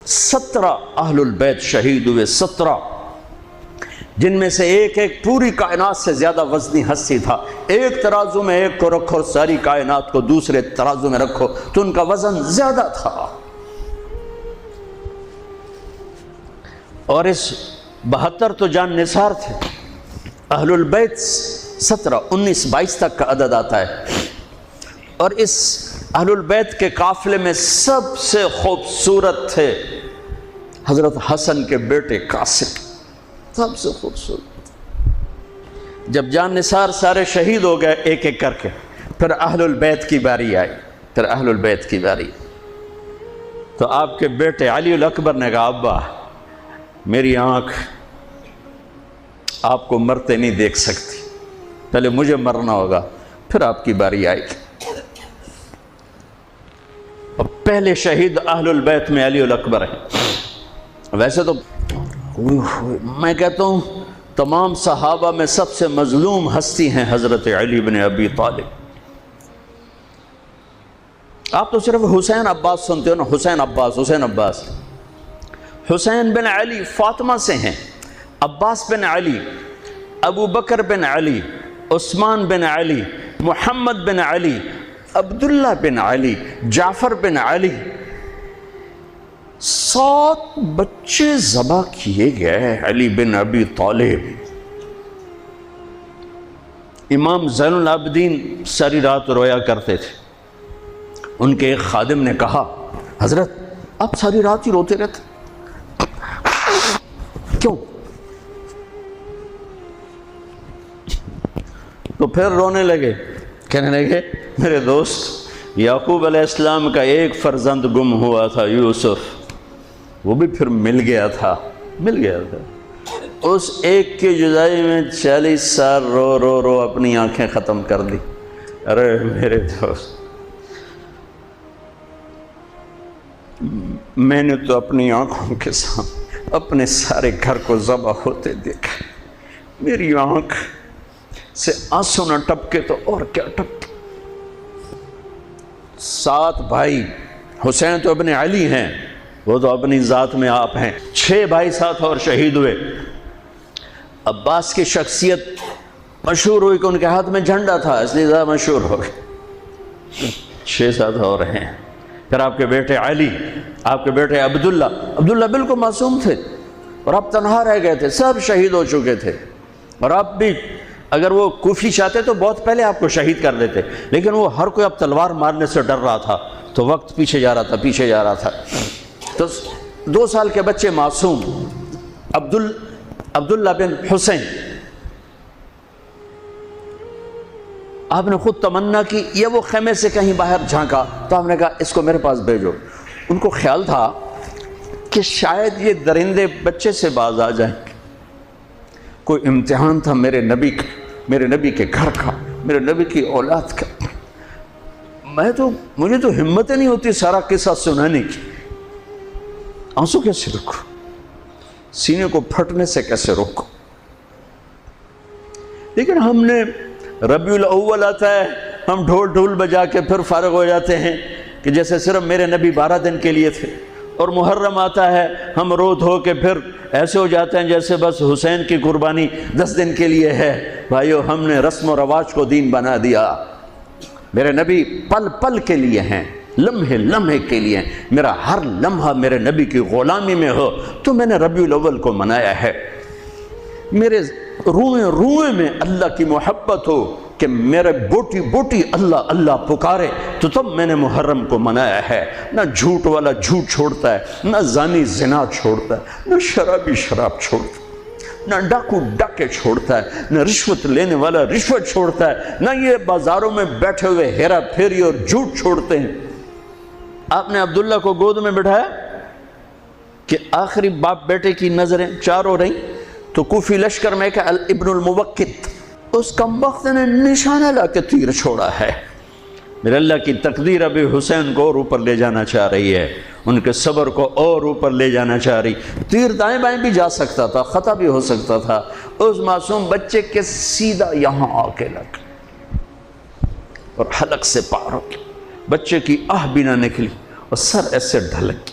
17 اہل البیت شہید ہوئے، 17، جن میں سے ایک ایک پوری کائنات سے زیادہ وزنی ہستی تھا۔ ایک ترازو میں ایک کو رکھو، ساری کائنات کو دوسرے ترازو میں رکھو تو ان کا وزن زیادہ تھا۔ اور اس 72 تو جان نثار تھے۔ اہل البیت 17، 19، 22 تک کا عدد آتا ہے۔ اور اس اہل البیت کے قافلے میں سب سے خوبصورت تھے حضرت حسن کے بیٹے قاسم، سب سے خوبصورت۔ جب جان نثار سارے شہید ہو گئے ایک ایک کر کے، پھر اہل البیت کی باری آئی، تو آپ کے بیٹے علی الاکبر نے کہا ابا میری آنکھ آپ کو مرتے نہیں دیکھ سکتی، پہلے مجھے مرنا ہوگا پھر آپ کی باری آئے گی۔ اور پہلے شہید اہل البیت میں علی الاکبر ہیں۔ ویسے تو میں کہتا ہوں تمام صحابہ میں سب سے مظلوم ہستی ہیں حضرت علی بن ابی طالب۔ آپ تو صرف حسین عباس سنتے ہو نا، حسین عباس۔ حسین بن علی فاطمہ سے ہیں، عباس بن علی، ابو بکر بن علی، عثمان بن علی، محمد بن علی، عبداللہ بن علی، جعفر بن علی، 7 بچے ذبح کیے گئے علی بن ابی طالب۔ امام زین العابدین ساری رات رویا کرتے تھے۔ ان کے ایک خادم نے کہا حضرت آپ ساری رات ہی روتے رہتے کیوں؟ تو پھر رونے لگے، کہنے لگے میرے دوست یعقوب علیہ السلام کا ایک فرزند گم ہوا تھا یوسف، وہ بھی پھر مل گیا تھا۔ اس ایک کی جدائی میں 40 سال رو اپنی آنکھیں ختم کر دی۔ ارے میرے دوست میں نے تو اپنی آنکھوں کے سامنے اپنے سارے گھر کو ذبح ہوتے دیکھا، میری آنکھ سے آنسو نہ ٹپکے تو اور کیا ٹپکے۔ 7 بھائی، حسین تو ابن علی ہیں، وہ تو اپنی ذات میں آپ ہیں، 6 بھائی ساتھ اور شہید ہوئے۔ عباس کی شخصیت مشہور ہوئی کہ ان کے ہاتھ میں جھنڈا تھا، اس لیے زیادہ مشہور ہو گئے۔ 6-7 اور ہیں۔ پھر آپ کے بیٹے علی، آپ کے بیٹے عبداللہ بالکل معصوم تھے اور آپ تنہا رہ گئے تھے، سب شہید ہو چکے تھے۔ اور آپ بھی اگر وہ کوفی چاہتے تو بہت پہلے آپ کو شہید کر دیتے، لیکن وہ ہر کوئی اب تلوار مارنے سے ڈر رہا تھا تو وقت پیچھے جا رہا تھا۔ تو 2 سال کے بچے معصوم عبداللہ بن حسین، آپ نے خود تمنا کی، یہ وہ خیمے سے کہیں باہر جھانکا تو ہم نے کہا اس کو میرے پاس بھیجو۔ ان کو خیال تھا کہ شاید یہ درندے بچے سے باز آ جائیں، کوئی امتحان تھا میرے نبی کے گھر کا، میرے نبی کی اولاد کا۔ مجھے تو ہمت نہیں ہوتی سارا قصہ سنانے کی، آنسو کیسے روکو، سینے کو پھٹنے سے کیسے روکو۔ لیکن ہم نے ربیع الاول آتا ہے، ہم ڈھول بجا کے پھر فارغ ہو جاتے ہیں کہ جیسے صرف میرے نبی 12 دن کے لیے تھے۔ اور محرم آتا ہے، ہم رو دھو کے پھر ایسے ہو جاتے ہیں جیسے بس حسین کی قربانی 10 دن کے لیے ہے۔ بھائیو ہم نے رسم و رواج کو دین بنا دیا۔ میرے نبی پل پل کے لیے ہیں، لمحے لمحے کے لیے ہیں۔ میرا ہر لمحہ میرے نبی کی غلامی میں ہو تو میں نے ربیع الاول کو منایا ہے۔ میرے روئے میں اللہ کی محبت ہو کہ میرے بوٹی بوٹی اللہ اللہ پکارے تو تب میں نے محرم کو منایا ہے۔ نہ جھوٹ والا جھوٹ چھوڑتا ہے، نہ زانی زنا چھوڑتا ہے، نہ شرابی شراب چھوڑتا ہے، نہ ڈاکو ڈاکے چھوڑتا ہے، نہ رشوت لینے والا رشوت چھوڑتا ہے، نہ یہ بازاروں میں بیٹھے ہوئے ہیرا پھیری اور جھوٹ چھوڑتے ہیں۔ آپ نے عبداللہ کو گود میں بٹھایا کہ آخری باپ بیٹے کی نظریں 4 ہو رہی تو کوفی لشکر میں کہ ابن الموقت، اس کمبخت نے نشانہ لا کے تیر چھوڑا ہے۔ میرے اللہ کی تقدیر ابھی حسین کو اور اوپر لے جانا چاہ رہی ہے، ان کے صبر کو اور اوپر لے جانا چاہ رہی۔ تیر دائیں بائیں بھی جا سکتا تھا، خطا بھی ہو سکتا تھا، اس معصوم بچے کے سیدھا یہاں آ کے لگ اور حلق سے پار ہو گیا۔ بچے کی آہ بھی نہ نکلی اور سر ایسے ڈھلک،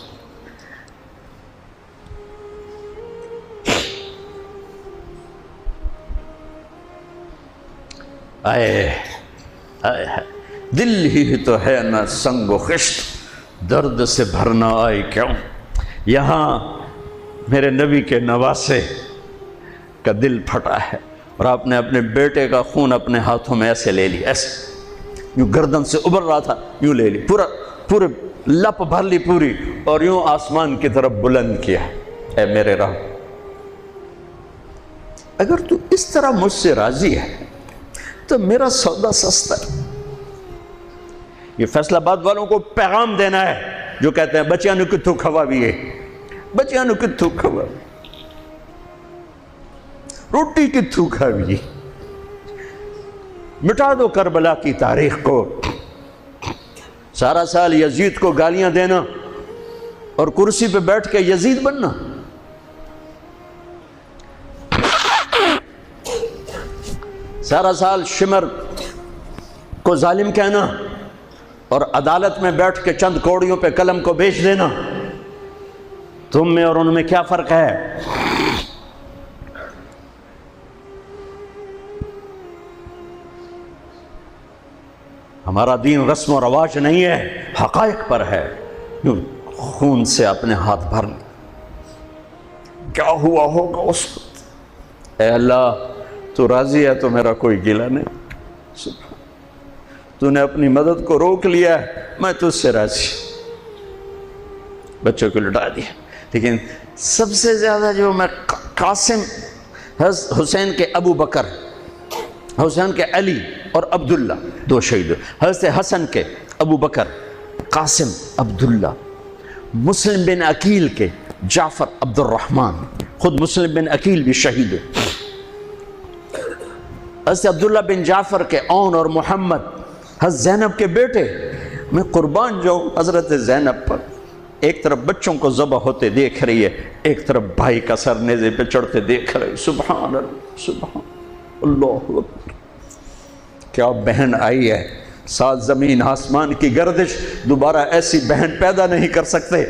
آئے آئے دل ہی تو ہے نہ سنگ و خشت، درد سے بھرنا آئی کیوں؟ یہاں میرے نبی کے نواسے کا دل پھٹا ہے، اور آپ نے اپنے بیٹے کا خون اپنے ہاتھوں میں ایسے لے لی، ایسے یوں گردن سے ابھر رہا تھا، یوں لے لی، پورے لپ بھر لی پوری، اور یوں آسمان کی طرف بلند کیا۔ اے میرے رب، اگر تو اس طرح مجھ سے راضی ہے تو میرا سودا سستا ہے۔ یہ فیصل آباد والوں کو پیغام دینا ہے جو کہتے ہیں بچیاں نو کتھوں کھوا بھی ہے، بچیاں نو کتھوں کھوا، روٹی کتھوں کھاوی، مٹا دو کربلا کی تاریخ کو۔ سارا سال یزید کو گالیاں دینا اور کرسی پہ بیٹھ کے یزید بننا، سارا سال شمر کو ظالم کہنا اور عدالت میں بیٹھ کے چند کوڑیوں پہ قلم کو بیچ دینا، تم میں اور ان میں کیا فرق ہے؟ ہمارا دین رسم و رواج نہیں ہے، حقائق پر ہے۔ خون سے اپنے ہاتھ بھر لے، کیا ہوا ہوگا اس وقت؟ اے اللہ، تو راضی ہے تو میرا کوئی گلہ نہیں، تو نے اپنی مدد کو روک لیا ہے، میں تجھ سے راضی۔ بچوں کو لٹا دیا، لیکن سب سے زیادہ جو میں قاسم، حسین کے ابو بکر، حسین کے علی اور عبداللہ، دو شہید، حضرت حسن کے ابو بکر، قاسم، عبداللہ، مسلم بن عقیل کے جعفر عبد الرحمن، خود مسلم بن عقیل بھی شہید ہے، حضرت عبداللہ بن جعفر کے اون اور محمد، حضرت زینب کے بیٹے۔ میں قربان جاؤں حضرت زینب پر، ایک طرف بچوں کو ذبح ہوتے دیکھ رہی ہے، ایک طرف بھائی کا سر نیزے پہ چڑھتے دیکھ رہی، سبحان اللہ، سبحان اللہ اکبر۔ کیا بہن آئی ہے، ساتھ زمین آسمان کی گردش، دوبارہ ایسی بہن پیدا نہیں کر سکتے۔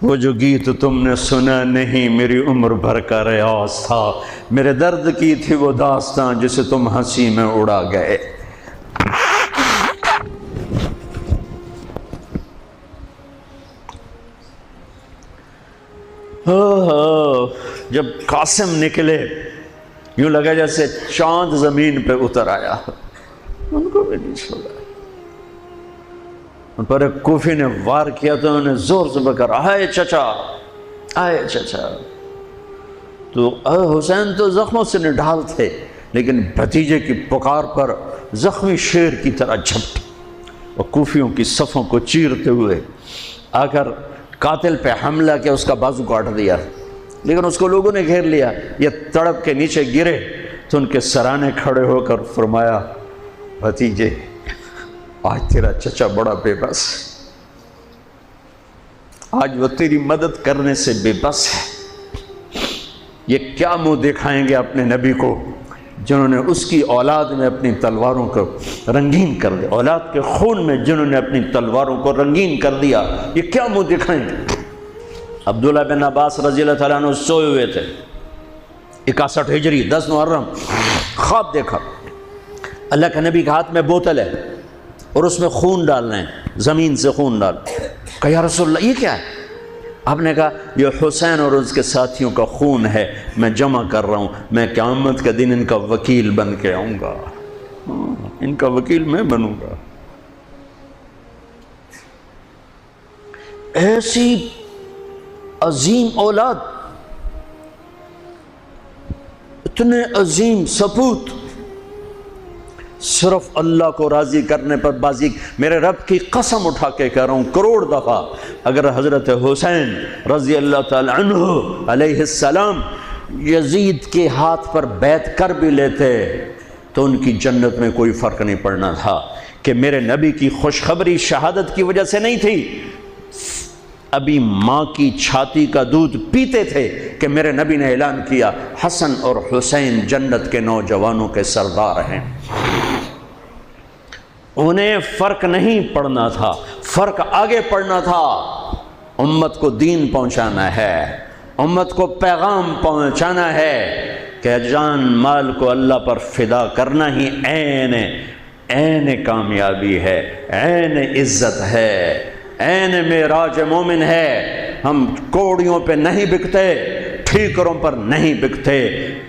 وہ جو گیت تم نے سنا نہیں میری عمر بھر کا ریاض تھا، میرے درد کی تھی وہ داستان جسے تم ہنسی میں اڑا گئے۔ جب قاسم نکلے یوں لگا جیسے چاند زمین پہ اتر آیا، ان کو بھی نہیں چھوڑا۔ ان پر ایک کوفی نے وار کیا تو انہوں نے زور سے بکر، آئے چچا، آئے چچا۔ تو حسین تو زخموں سے نڈھال تھے، لیکن بھتیجے کی پکار پر زخمی شیر کی طرح جھپٹے اور کوفیوں کی صفوں کو چیرتے ہوئے آ کر قاتل پہ حملہ کیا، اس کا بازو کاٹ دیا، لیکن اس کو لوگوں نے گھیر لیا۔ یہ تڑپ کے نیچے گرے تو ان کے سرانے کھڑے ہو کر فرمایا، بھتیجے آج تیرا چچا بڑا بے بس ہے، آج وہ تیری مدد کرنے سے بے بس ہے۔ یہ کیا منہ دکھائیں گے اپنے نبی کو جنہوں نے اس کی اولاد میں اپنی تلواروں کو رنگین کر دیا، اولاد کے خون میں جنہوں نے اپنی تلواروں کو رنگین کر دیا، یہ کیا منہ دکھائیں گے؟ عبداللہ بن عباس رضی اللہ تعالیٰ عنہ سوئے ہوئے تھے، 61 ہجری 10 محرم، خواب دیکھا، اللہ کے نبی کے ہاتھ میں بوتل ہے اور اس میں خون ڈالنا ہے، زمین سے خون ڈال۔ کہا یا رسول اللہ یہ کیا ہے؟ آپ نے کہا یہ حسین اور اس کے ساتھیوں کا خون ہے، میں جمع کر رہا ہوں، میں قیامت کے دن ان کا وکیل بن کے آؤں گا، ان کا وکیل میں بنوں گا۔ ایسی عظیم اولاد، اتنے عظیم سپوت، صرف اللہ کو راضی کرنے پر بازی۔ میرے رب کی قسم اٹھا کے کہہ رہا ہوں، کروڑ دفعہ اگر حضرت حسین رضی اللہ تعالی عنہ علیہ السلام یزید کے ہاتھ پر بیعت کر بھی لیتے تو ان کی جنت میں کوئی فرق نہیں پڑنا تھا، کہ میرے نبی کی خوشخبری شہادت کی وجہ سے نہیں تھی، ابھی ماں کی چھاتی کا دودھ پیتے تھے کہ میرے نبی نے اعلان کیا حسن اور حسین جنت کے نوجوانوں کے سردار ہیں۔ انہیں فرق نہیں پڑنا تھا، فرق آگے پڑنا تھا، امت کو دین پہنچانا ہے، امت کو پیغام پہنچانا ہے کہ جان مال کو اللہ پر فدا کرنا ہی عین کامیابی ہے، عین عزت ہے، عین معراج مومن ہے۔ ہم کوڑیوں پہ نہیں بکتے، ٹھیکروں پر نہیں بکتے،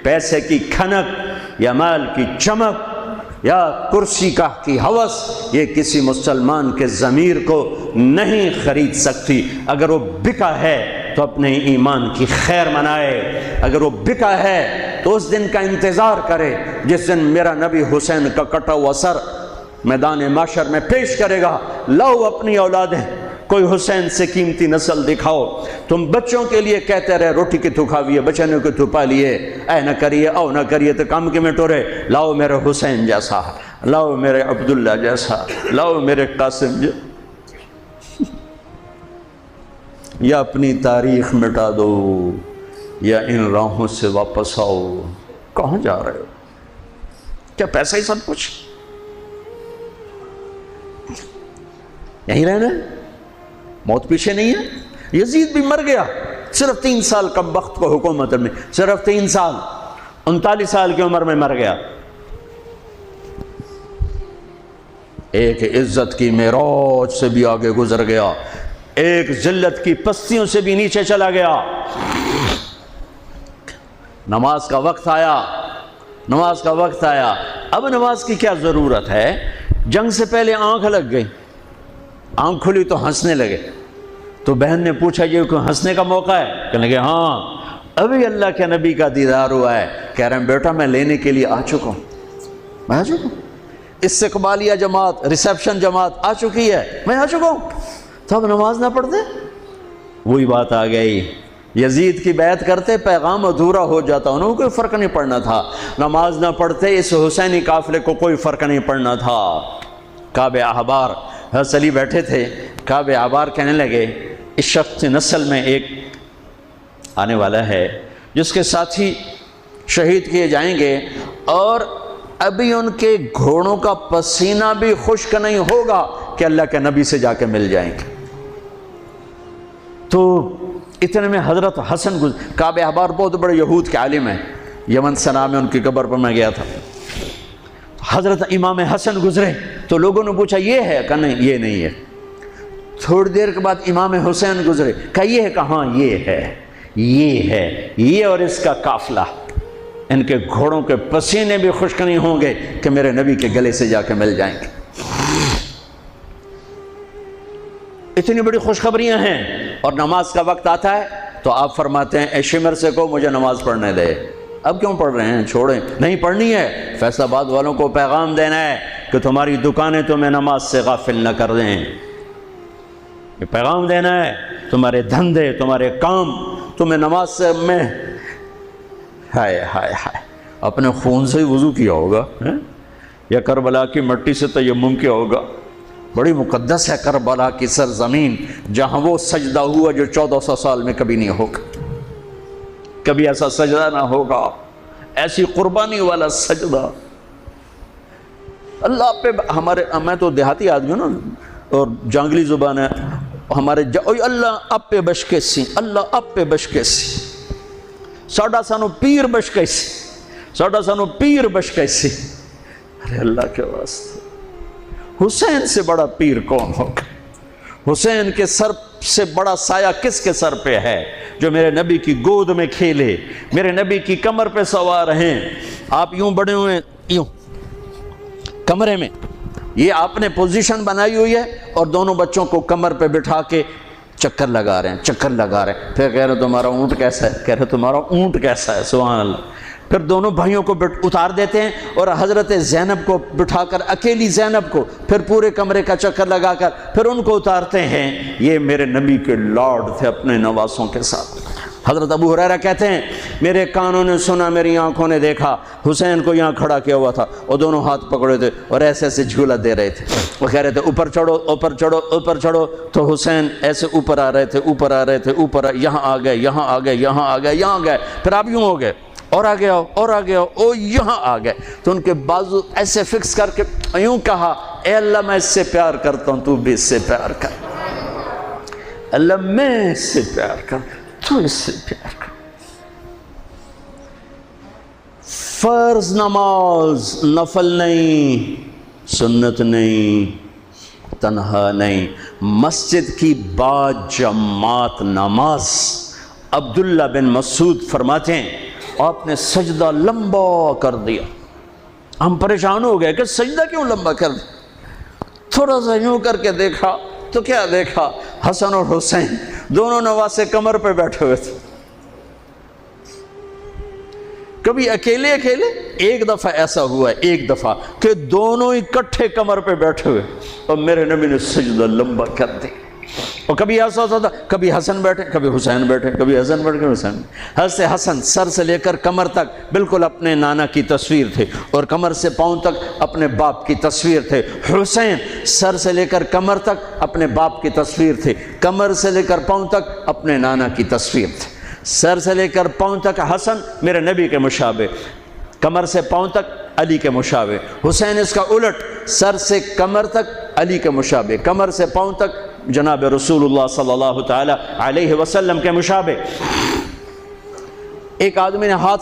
پیسے کی کھنک یا مال کی چمک یا کرسی کی ہوس یہ کسی مسلمان کے ضمیر کو نہیں خرید سکتی۔ اگر وہ بکا ہے تو اپنے ایمان کی خیر منائے، اگر وہ بکا ہے تو اس دن کا انتظار کرے جس دن میرا نبی حسین کا کٹا ہوا سر میدان محشر میں پیش کرے گا۔ لاؤ اپنی اولادیں، کوئی حسین سے قیمتی نسل دکھاؤ۔ تم بچوں کے لیے کہتے رہے روٹی کی تو کھاویے، بچنوں کی تو پالیے، اے نہ کریے او نہ کریے تو کام کے میں ٹورے۔ لاؤ میرے حسین جیسا، لاؤ میرے عبداللہ جیسا، لاؤ میرے قاسم جیسا۔ یا اپنی تاریخ مٹا دو یا ان راہوں سے واپس آؤ۔ کہاں جا رہے ہو؟ کیا پیسہ ہی سب کچھ؟ یہیں رہنا ہے؟ موت پیچھے نہیں ہے؟ یزید بھی مر گیا، صرف 3 سال کم وقت کو حکومت میں، صرف 3 سال، 39 سال کی عمر میں مر گیا۔ ایک عزت کی معراج سے بھی آگے گزر گیا، ایک ذلت کی پستیوں سے بھی نیچے چلا گیا۔ نماز کا وقت آیا، نماز کا وقت آیا۔ اب نماز کی کیا ضرورت ہے؟ جنگ سے پہلے آنکھ لگ گئی، آنکھ کھلی تو ہنسنے لگے۔ تو بہن نے پوچھا یہ کوئی ہنسنے کا موقع ہے؟ کہنے لگے ہاں، ابھی اللہ کے نبی کا دیدار ہوا ہے۔ کہہ رہے ہیں بیٹا میں لینے کے لیے آ چکا ہوں، میں آ چکا ہوں، استقبالیہ جماعت، ریسیپشن جماعت آ چکی ہے، میں آ چکا ہوں۔ تو اب نماز نہ پڑھتے؟ وہی بات آ گئی، یزید کی بیعت کرتے پیغام ادھورا ہو جاتا، انہوں کو کوئی فرق نہیں پڑنا تھا۔ نماز نہ پڑھتے اس حسینی قافلے کو کوئی فرق نہیں پڑنا تھا۔ کعب احبار حضرت علی بیٹھے تھے، کعب احبار کہنے لگے اس شخص نسل میں ایک آنے والا ہے جس کے ساتھی شہید کیے جائیں گے اور ابھی ان کے گھوڑوں کا پسینہ بھی خشک نہیں ہوگا کہ اللہ کے نبی سے جا کے مل جائیں گے۔ تو اتنے میں حضرت حسن کعب احبار بہت بڑے یہود کے عالم ہیں، یمن سنا میں ان کی قبر پر میں گیا تھا۔ حضرت امام حسن گزرے تو لوگوں نے پوچھا یہ ہے؟ کہا نہیں یہ نہیں ہے۔ تھوڑی دیر کے بعد امام حسین گزرے، کہا یہ ہے؟ کہاں یہ ہے، یہ ہے، یہ اور اس کا قافلہ، ان کے گھوڑوں کے پسینے بھی خشک نہیں ہوں گے کہ میرے نبی کے گلے سے جا کے مل جائیں گے۔ اتنی بڑی خوشخبریاں ہیں، اور نماز کا وقت آتا ہے تو آپ فرماتے ہیں اے شمر سے کو مجھے نماز پڑھنے دے۔ اب کیوں پڑھ رہے ہیں؟ چھوڑیں، نہیں پڑھنی ہے۔ فیصل آباد والوں کو پیغام دینا ہے کہ تمہاری دکانیں تمہیں نماز سے غافل نہ کر دیں، یہ پیغام دینا ہے۔ تمہارے دھندے، تمہارے کام تمہیں نماز سے میں ہائے ہائے ہائے اپنے خون سے ہی وضو کیا ہوگا یا کربلا کی مٹی سے تیمم کیا ہوگا۔ بڑی مقدس ہے کربلا کی سرزمین، جہاں وہ سجدہ ہوا جو 1400 سال میں کبھی نہیں ہوگا، کبھی ایسا سجدہ نہ ہوگا، ایسی قربانی والا سجدہ اللہ پہ۔ ہمارے میں تو دیہاتی آدمی ہوں نا اور جانگلی زبان ہے ہمارے، اللہ آپ پہ بشکے سی، اللہ آپ پہ بشکے سی، ساڈا سانو پیر بشکے سی، ساڈا سانو پیر بشکے سی۔ ارے اللہ کے واسطے، حسین سے بڑا پیر کون ہوگا؟ حسین کے سر سے بڑا سایہ کس کے سر پہ ہے جو میرے نبی کی گود میں کھیلے، میرے نبی کی کمر پہ سوار ہیں۔ آپ یوں بڑے ہوئے یوں کمرے میں، یہ آپ نے پوزیشن بنائی ہوئی ہے اور دونوں بچوں کو کمر پہ بٹھا کے چکر لگا رہے ہیں، چکر لگا رہے ہیں۔ پھر کہہ رہے تمہارا اونٹ کیسا ہے؟ کہہ رہے تمہارا اونٹ کیسا ہے؟ سبحان اللہ۔ پھر دونوں بھائیوں کو اتار دیتے ہیں اور حضرت زینب کو بٹھا کر، اکیلی زینب کو، پھر پورے کمرے کا چکر لگا کر پھر ان کو اتارتے ہیں۔ یہ میرے نبی کے لاڈ تھے اپنے نواسوں کے ساتھ۔ حضرت ابو ہریرہ کہتے ہیں میرے کانوں نے سنا، میری آنکھوں نے دیکھا، حسین کو یہاں کھڑا کیا ہوا تھا اور دونوں ہاتھ پکڑے تھے اور ایسے ایسے جھولا دے رہے تھے۔ وہ کہہ رہے تھے اوپر چڑھو، اوپر چڑھو، اوپر چڑھو، تو حسین ایسے اوپر آ رہے تھے، اوپر آ رہے تھے، اوپر یہاں آ گئے، یہاں آ گئے، یہاں آ گئے، یہاں گئے، پھر آپ یوں ہو گئے اور آگے آؤ اور آگے آؤ، او یہاں آ گئے۔ تو ان کے بازو ایسے فکس کر کے یوں کہا اے اللہ میں اس سے پیار کرتا ہوں، تو بھی اس سے پیار کر، اللہ میں اس سے پیار کروں، تو اس سے پیار کر۔ فرض نماز نفل نہیں، سنت نہیں، تنہا نہیں، مسجد کی با جماعت نماز۔ عبداللہ بن مسعود فرماتے ہیں آپ نے سجدہ لمبا کر دیا، ہم پریشان ہو گئے کہ سجدہ کیوں لمبا کر دیا؟ تھوڑا سا یوں کر کے دیکھا تو کیا دیکھا؟ حسن اور حسین دونوں نواسے کمر پہ بیٹھے ہوئے تھے۔ کبھی اکیلے اکیلے، ایک دفعہ ایسا ہوا ہے، ایک دفعہ کہ دونوں اکٹھے کمر پہ بیٹھے ہوئے اور میرے نبی نے سجدہ لمبا کر دیا۔ اور کبھی ایسا ہوتا تھا، کبھی حسن بیٹھے، کبھی حسین بیٹھے، کبھی حسن بیٹھے، کبھی حسین۔ حضرت حسن سر سے لے کر کمر تک بالکل اپنے نانا کی تصویر تھے، اور کمر سے پاؤں تک اپنے باپ کی تصویر تھے۔ حسین سر سے لے کر کمر تک اپنے باپ کی تصویر تھے، کمر سے لے کر پاؤں تک اپنے نانا کی تصویر تھے۔ سر سے لے کر پاؤں تک حسن میرے نبی کے مشابہ، کمر سے پاؤں تک علی کے مشابہ۔ حسین اس کا الٹ، سر سے کمر تک علی کے مشابہ، کمر سے پاؤں تک جناب رسول اللہ صلی اللہ تعالی علیہ وسلم کے مشابہ۔ ایک آدمی نے ہاتھ